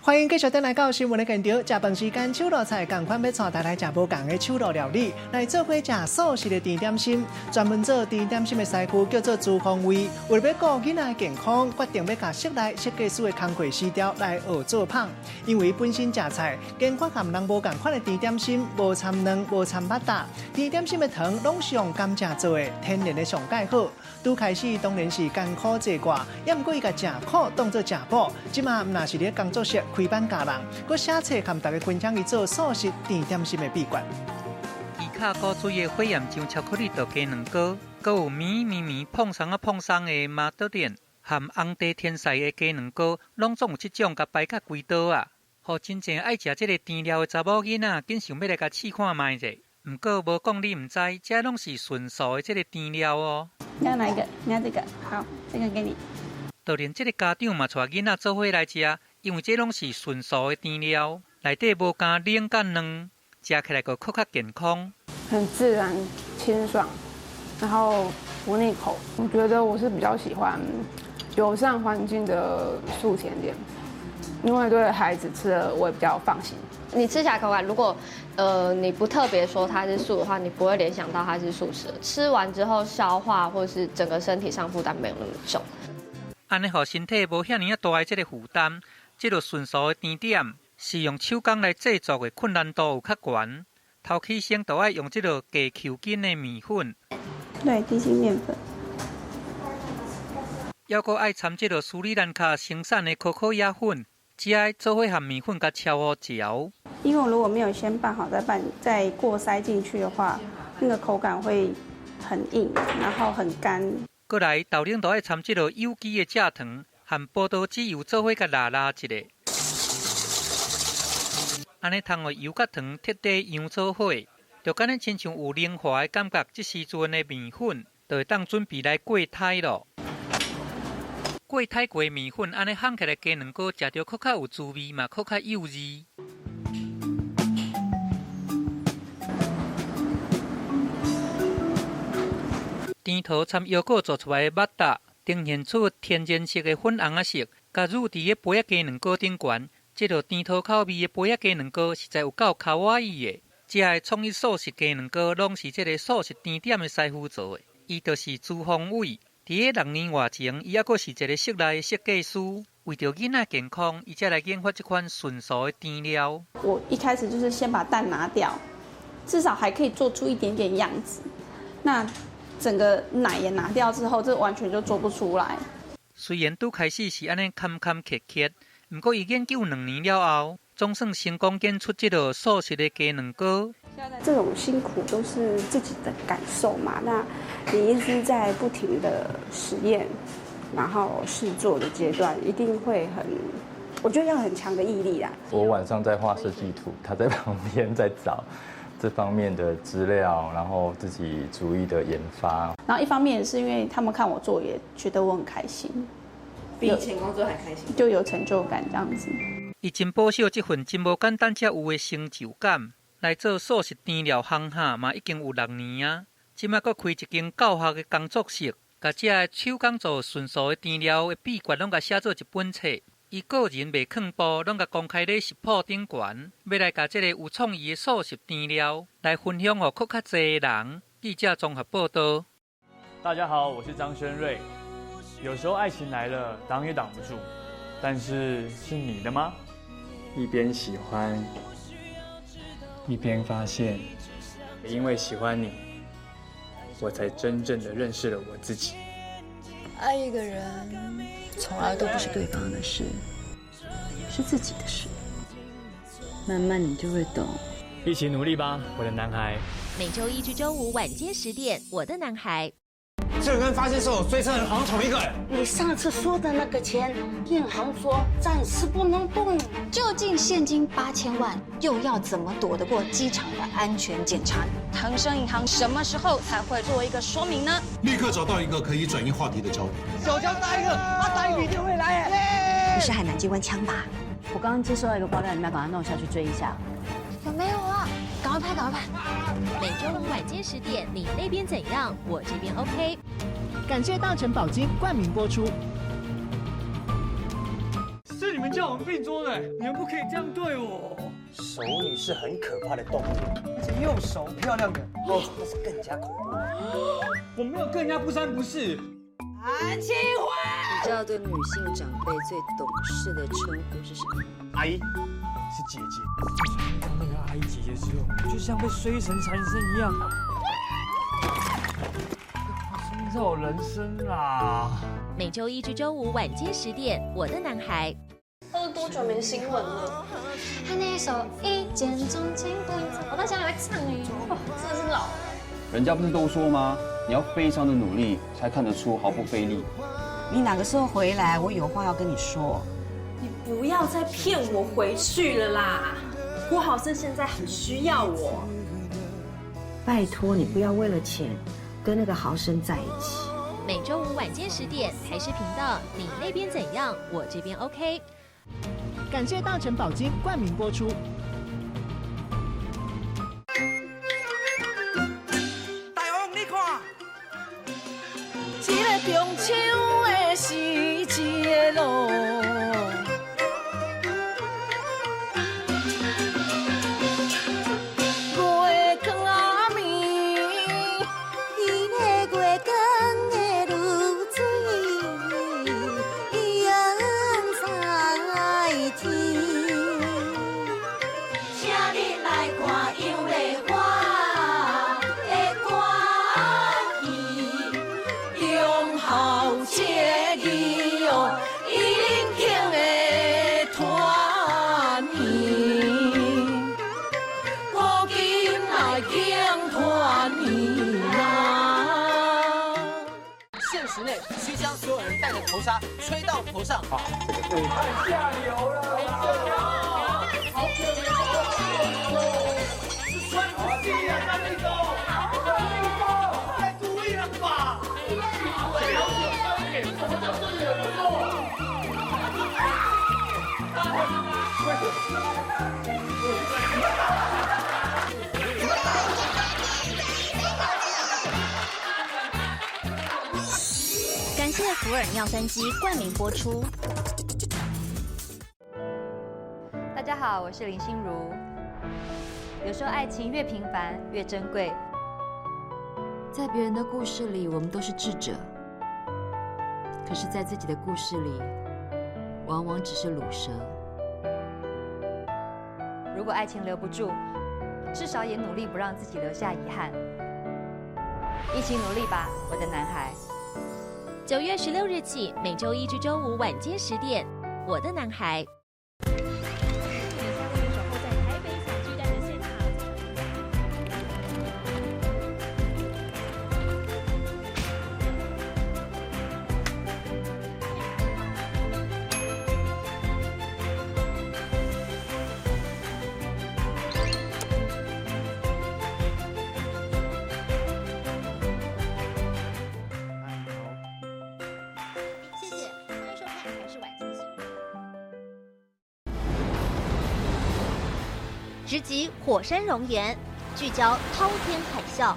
欢迎继续登来到新闻的现场，食饭时间手路菜同款要带大家吃无同的手路料理，来做伙食素食的甜点心。专门做甜点心的师傅叫做朱芳威，为了要顾囡仔的健康，决定要甲室内设计师的工课师调来学做胖。因为本身食菜跟我含人无共款的甜点心，无掺卵，无掺巴达，甜点心的糖拢是用甘蔗做的，天然的上介好。拄开始当然是艰苦坐挂，也毋过伊甲食苦当作食补。即马毋那是咧工作室开班教人，佮写册含大家分享伊做素食甜点心的秘诀。伊卡古水的火焰酱巧克力豆鸡卵糕，佮有绵碰松的马德莲，含红茶天使的鸡卵糕，拢总有即种甲摆甲规刀啊，互真正爱食即个甜料的查某囡仔，紧想要来甲试看卖者。毋过无讲你毋知，这拢是纯素的即个甜料哦。你要哪一个？你要这个？好，这个给你。就连即个家长嘛，带囡仔做伙来食，因为这拢是纯素的甜料，内底无加冷甲卵，食起来个更较健康。很自然、清爽，然后不腻口。我觉得我是比较喜欢友善环境的素甜点，因为对孩子吃了我也比较放心。你吃起来口感，如果你不特别说它是素的话，你不会联想到它是素食。吃完之后消化或是整个身体上负担没有那么重。安尼，互身体无遐尼大的这个负担，这个纯素的甜点是用手工来制作的，困难度有较悬。头起先就要用这个低球筋的米粉，对，低筋面粉，还阁爱掺这个斯里兰卡生产的可可叶粉，只爱做伙和米粉甲敲好嚼。因为我如果没有先拌好再过筛进去的话，那个口感会很硬，然后很干。过来豆奶都爱掺这个有机的蔗糖和葡萄籽油做伙甲拉一下，安尼通互油甲糖彻底扬做伙，就敢若亲像有凝滑的感觉。这时阵的面粉就会当准备来过胎咯。过胎过的面粉，安尼烘起来鸡卵糕，食着更较有滋味嘛，更较幼稚。甜桃掺腰果做出来的麦达，呈现出天然色的粉红色，甲入伫个杯仔鸡卵糕顶悬。这道甜桃口味的杯仔鸡卵糕实在有够卡哇伊的。这个创意素食鸡卵糕，拢是这个素食甜点的师傅做的。伊就是朱芳伟。伫个6年外前，伊还阁是一个室内的设计师。为着囡仔健康，伊才来研发这款纯素的甜料。我一开始就是先把蛋拿掉，至少还可以做出一点点样子。那整个奶也拿掉之后，这完全就做不出来。虽然拄开始是安尼坎坎坷坷，不过伊研究2年了后，总算成功研出这道素食的鸡卵糕。这种辛苦都是自己的感受嘛，那你一直在不停的实验，然后试做的阶段，一定会我觉得要很强的毅力啦。我晚上在画设计图，他在旁边在找这方面的资料，然后自己逐一的研发。然后一方面也是因为他们看我做，也觉得我很开心，比以前工作还开心，就有成就感这样子。伊真保守这份真无简单才有的成就感，来做素食甜料行嘛已经有6年啊。今麦阁开一间教学的工作室，甲这手工做纯素的甜料的秘诀拢甲写做一本册。伊个人袂囥步，拢甲公开咧食谱顶悬，要来甲这个有创意的素食甜料来分享，予更较侪人。记者综合报道。大家好，我是张轩瑞。有时候爱情来了，挡也挡不住，但是是你的吗？一边喜欢，一边发现，也因为喜欢你，我才真正的认识了我自己。爱一个人，从来都不是对方的事，是自己的事。慢慢你就会懂。一起努力吧，我的男孩。每周一至周五晚间10点，我的男孩。这个跟发现说我追车的人好像同一个人。你上次说的那个钱，银行说暂时不能动。究竟现金8000万又要怎么躲得过机场的安全检查？腾盛银行什么时候才会做一个说明呢？立刻找到一个可以转移话题的焦点。小江大一个，大一定会来耶！你是海南机关枪吧？我刚刚接收到一个爆料，你们要赶快弄下去追一下。有没有啊？赶快拍，赶快拍！每周五晚间10点，你那边怎样？我这边 OK。感谢大成宝金冠名播出。是你们叫我们并桌的，你们不可以这样对我。熟女是很可怕的动物，而且又熟漂亮的，那是更加恐怖。我没有跟人家不三不四。安庆辉，你知道对女性长辈最懂事的称呼是什么？阿姨，是姐姐。听到那个阿姨姐姐之后，就像被衰神缠身一样。创造人生啦！每周一至周五晚间10点，我的男孩。多久没新闻了？他那一首《一见钟情》，我到现在还在唱哎，哇，真的是老。人家不是都说吗？你要非常的努力，才看得出毫不费力。你哪个时候回来？我有话要跟你说。你不要再骗我回去了啦！郭豪生现在很需要我。拜托你不要为了钱跟那个豪生在一起。每周五晚间10点，台视频道，你那边怎样？我这边 OK。感谢大成宝金冠名播出。大王，你看，一个中秋的时节路。需将所有人戴着头纱吹到头上。啊，这个太下流了！好可怜！是穿不进呀，那种，太故意了吧？感谢福尔尿酸机冠名播出。大家好，我是林心如。有时候爱情越平凡越珍贵。在别人的故事里，我们都是智者；可是，在自己的故事里，往往只是卤蛇。如果爱情留不住，至少也努力不让自己留下遗憾。一起努力吧，我的男孩。9月16日起，每周一至周五晚间10点，我的男孩。直击火山熔岩，聚焦滔天海啸，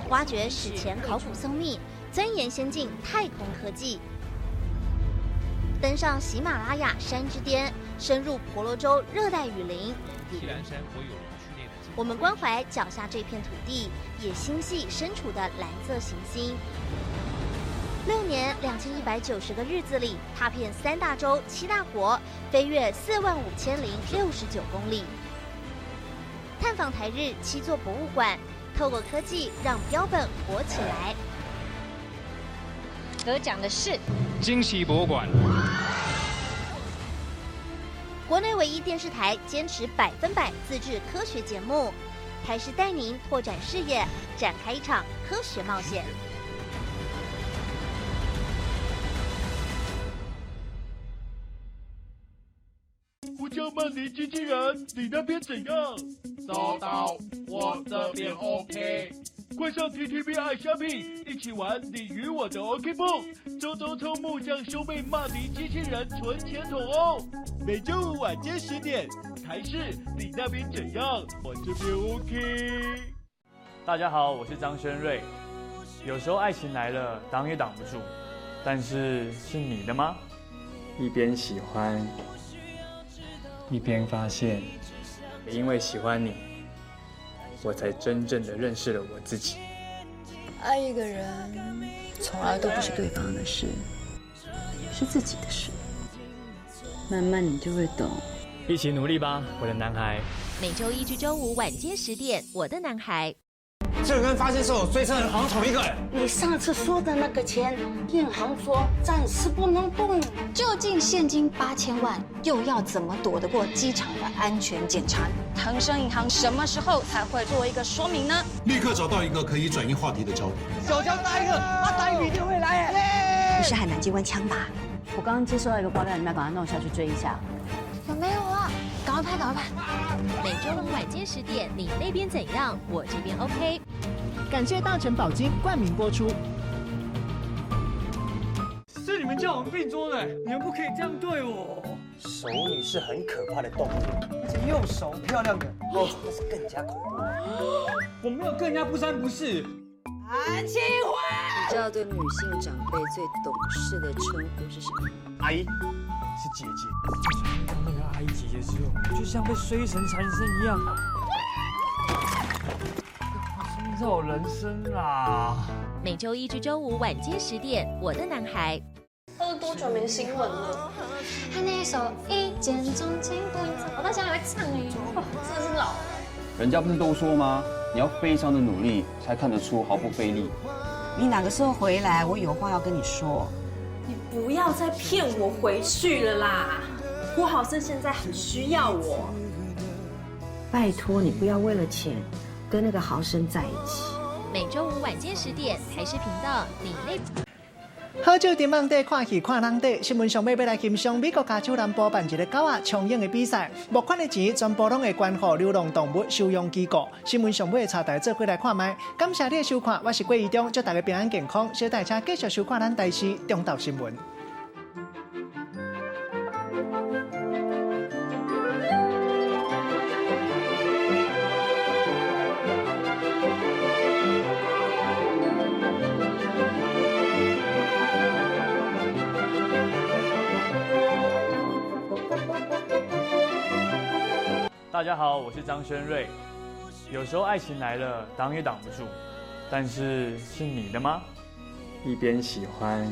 挖掘史前考古松秘，钻研先进太空科技。登上喜马拉雅山之巅，深入婆罗洲热带雨林。我们关怀脚下这片土地，也心系身处的蓝色行星。6年2190个日子里，踏遍3大洲7大国，飞越45069公里。探访台日7座博物馆，透过科技让标本活起来。得奖的是惊喜博物馆。国内唯一电视台坚持100%自制科学节目，台视带您拓展视野，展开一场科学冒险。呼叫曼尼机器人，你那边怎样？收到，我这边 OK。快上 TTV 爱虾米，一起玩你与我的 OK 蹦，周周抽木匠兄妹曼尼机器人存钱筒哦。每周五晚间10点，台视你那边怎样？我这边 OK。大家好，我是张轩瑞。有时候爱情来了，挡也挡不住，但是是你的吗？一边喜欢，一边发现，也因为喜欢你，我才真正的认识了我自己。爱一个人，从来都不是对方的事，是自己的事。慢慢你就会懂。一起努力吧，我的男孩。每周1至周5晚间10点，我的男孩。这跟发现是我追车人好像同一个人。你上次说的那个钱，银行说暂时不能动。究竟现金8000万又要怎么躲得过机场的安全检查？腾升银行什么时候才会做一个说明呢？立刻找到一个可以转移话题的焦点。小江答应了，他答应一定会来耶。不是海南机关枪吧？我刚刚接收到一个爆料，你们要赶快弄下去追一下。有没有啊？赶快拍，赶快拍！每周5晚间10点，你那边怎样？我这边 OK。感谢大成宝金冠名播出。是你们叫我们并桌的，你们不可以这样对我。熟女是很可怕的动物，而且又熟漂亮的，那是更加恐怖。我没有跟人家不三不四。安庆辉，你知道对女性长辈最懂事的称呼是什么？阿姨，是姐姐。听到那个阿姨姐姐之后，就像被衰神缠身一样。我人生啦！每周1至周5晚间10点，我的男孩。多久没新闻了？他那一首《一见钟情》，我到现在还会唱哎，真的是老。人家不是都说吗？你要非常的努力，才看得出毫不费力。你哪个时候回来？我有话要跟你说。你不要再骗我回去了啦！郭豪生现在很需要我。拜托你不要为了钱跟那个豪生在一起。每周5晚间10点，台视频道你那。好久伫网底看戏看人底，新闻上要来欣赏美国加州南部办一个狗仔冲泳的比赛，募款的钱全部拢会捐予流浪动物收容机构。新闻上尾的插台做过来看卖，感谢你的收看，我是郭义中，祝大家平安健康，小大家继续收看咱台视中道新闻。大家好，我是张轩瑞。有时候爱情来了，挡也挡不住，但是是你的吗？一边喜欢，